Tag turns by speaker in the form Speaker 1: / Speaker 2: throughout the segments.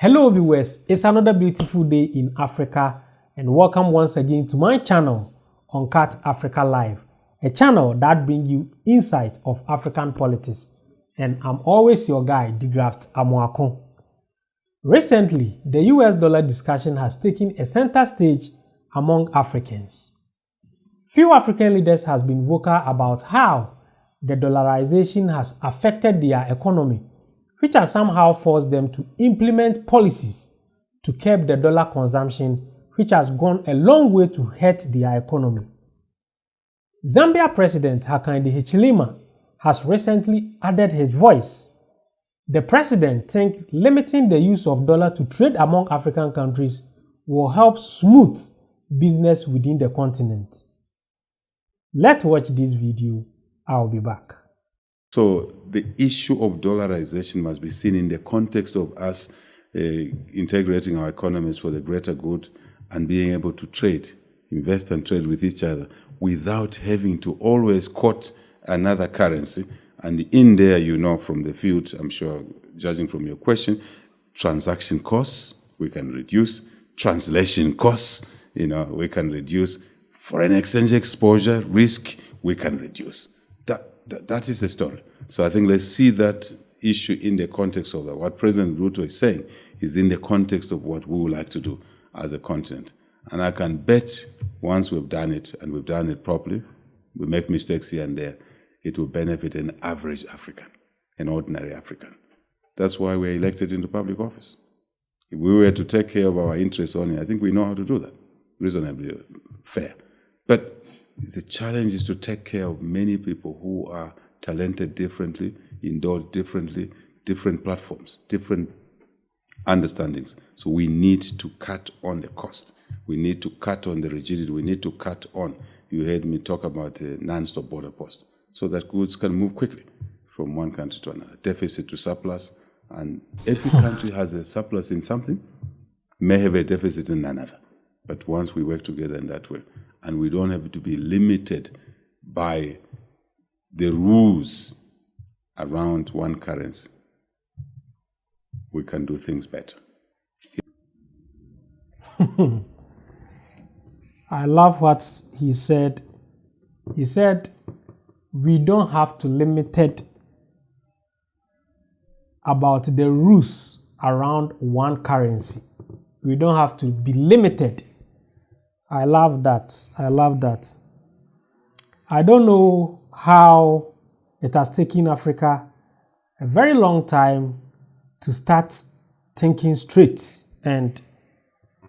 Speaker 1: Hello viewers, it's another beautiful day in Africa and welcome once again to my channel, Uncut Africa Live, a channel that brings you insight of African politics, and I'm always your guy, De-Graft Amoako. Recently, the US dollar discussion has taken a center stage among Africans. Few African leaders have been vocal about how the dollarization has affected their economy, which has somehow forced them to implement policies to curb the dollar consumption, which has gone a long way to hurt their economy. Zambia President Hakainde Hichilema has recently added his voice. The president thinks limiting the use of dollar to trade among African countries will help smooth business within the continent. Let's watch this video. I'll be back.
Speaker 2: So the issue of dollarization must be seen in the context of us integrating our economies for the greater good and being able to trade, invest and trade with each other without having to always quote another currency. And in there, you know, from the field, I'm sure, judging from your question, transaction costs, we can reduce. Translation costs, we can reduce. Foreign exchange exposure, risk, we can reduce. That is the story. So I think let's see that issue in the context of that. What President Ruto is saying is in the context of what we would like to do as a continent. And I can bet once we've done it, and we've done it properly, we make mistakes here and there, it will benefit an average African, an ordinary African. That's why we're elected into public office. If we were to take care of our interests only, I think we know how to do that, reasonably fair. But the challenge is to take care of many people who are talented differently, endowed differently, different platforms, different understandings. So we need to cut on the cost. We need to cut on the rigidity. We need to cut on, you heard me talk about a non-stop border post, so that goods can move quickly from one country to another, deficit to surplus. And every country has a surplus in something, may have a deficit in another. But once we work together in that way, and we don't have to be limited by the rules around one currency, we can do things better.
Speaker 1: I love what he said. He said, we don't have to limit it about the rules around one currency. We don't have to be limited. I love that. I love that. I don't know how it has taken Africa a very long time to start thinking straight and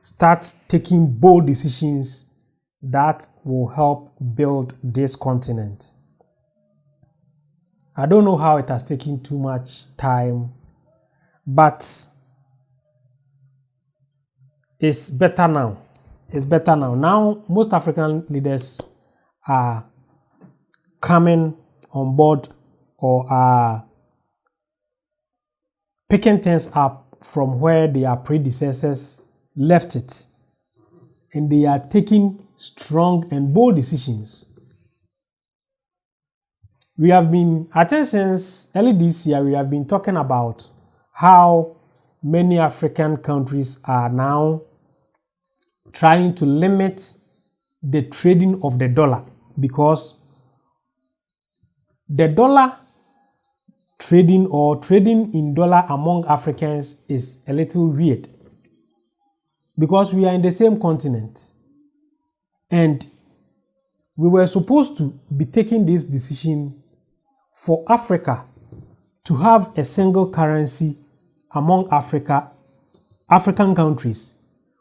Speaker 1: start taking bold decisions that will help build this continent. I don't know how it has taken too much time, but it's better now. It's better now. Now, most African leaders are coming on board or are picking things up from where their predecessors left it. And they are taking strong and bold decisions. We have been, I think since early this year, we have been talking about how many African countries are now trying to limit the trading of the dollar, because the dollar trading or trading in dollar among Africans is a little weird, because we are in the same continent and we were supposed to be taking this decision for Africa to have a single currency among African countries,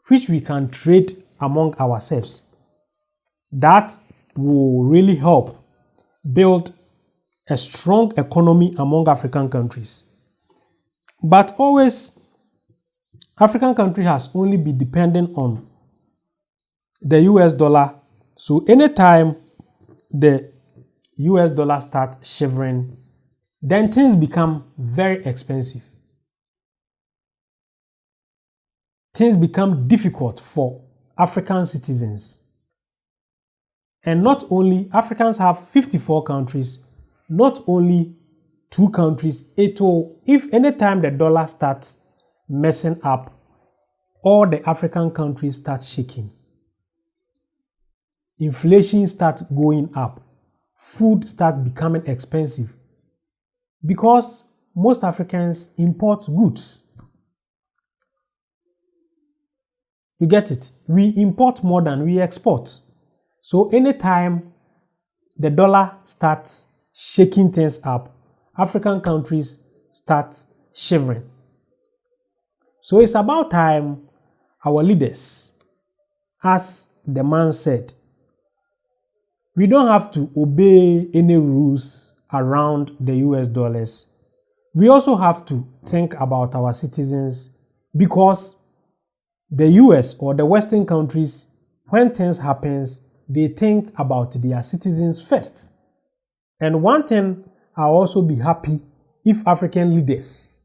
Speaker 1: which we can trade among ourselves. That will really help build a strong economy among African countries. But always, African country has only been dependent on the US dollar. So anytime the US dollar starts shivering, then things become very expensive. Things become difficult for African citizens. And not only, Africans have 54 countries, not only 2 countries, if anytime the dollar starts messing up, all the African countries start shaking. Inflation starts going up. Food starts becoming expensive because most Africans import goods. You get it? We import more than we export. So anytime the dollar starts shaking things up, African countries start shivering. So it's about time our leaders, as the man said, we don't have to obey any rules around the US dollars. We also have to think about our citizens, because the US or the Western countries, when things happen, they think about their citizens first. And one thing, I'll also be happy if African leaders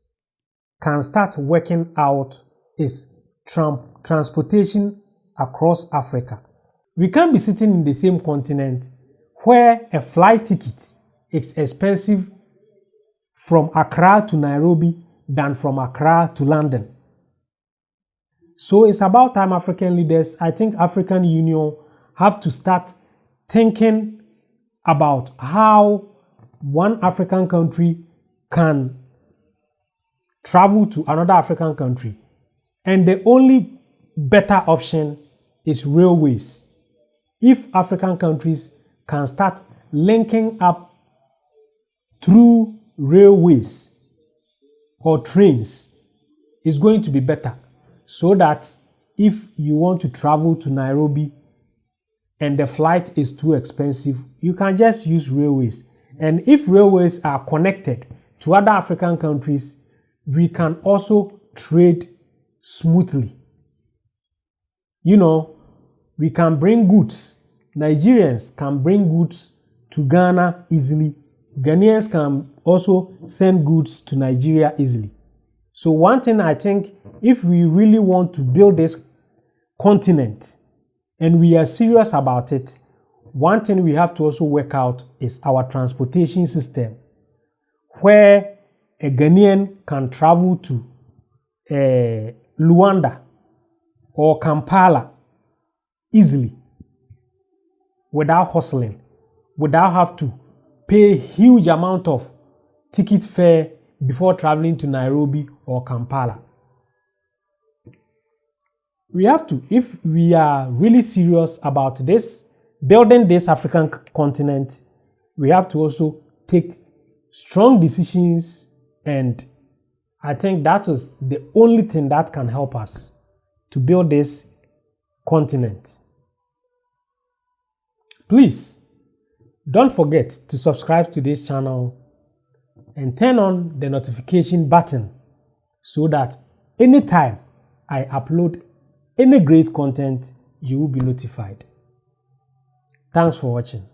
Speaker 1: can start working out is transportation across Africa. We can't be sitting in the same continent where a flight ticket is expensive from Accra to Nairobi than from Accra to London. So it's about time African leaders, I think African Union, have to start thinking about how one African country can travel to another African country. And the only better option is railways. If African countries can start linking up through railways or trains, it's going to be better. So that if you want to travel to Nairobi and the flight is too expensive, you can just use railways. And if railways are connected to other African countries, we can also trade smoothly. You know, we can bring goods. Nigerians can bring goods to Ghana easily. Ghanaians can also send goods to Nigeria easily. So one thing I think, if we really want to build this continent and we are serious about it, one thing we have to also work out is our transportation system, where a Ghanaian can travel to Luanda or Kampala easily without hustling, without have to pay huge amount of ticket fare before traveling to Nairobi or Kampala. We have to, if we are really serious about this, building this African continent, we have to also take strong decisions, and I think that is the only thing that can help us to build this continent. Please, don't forget to subscribe to this channel and turn on the notification button so that anytime I upload any great content, you will be notified. Thanks for watching.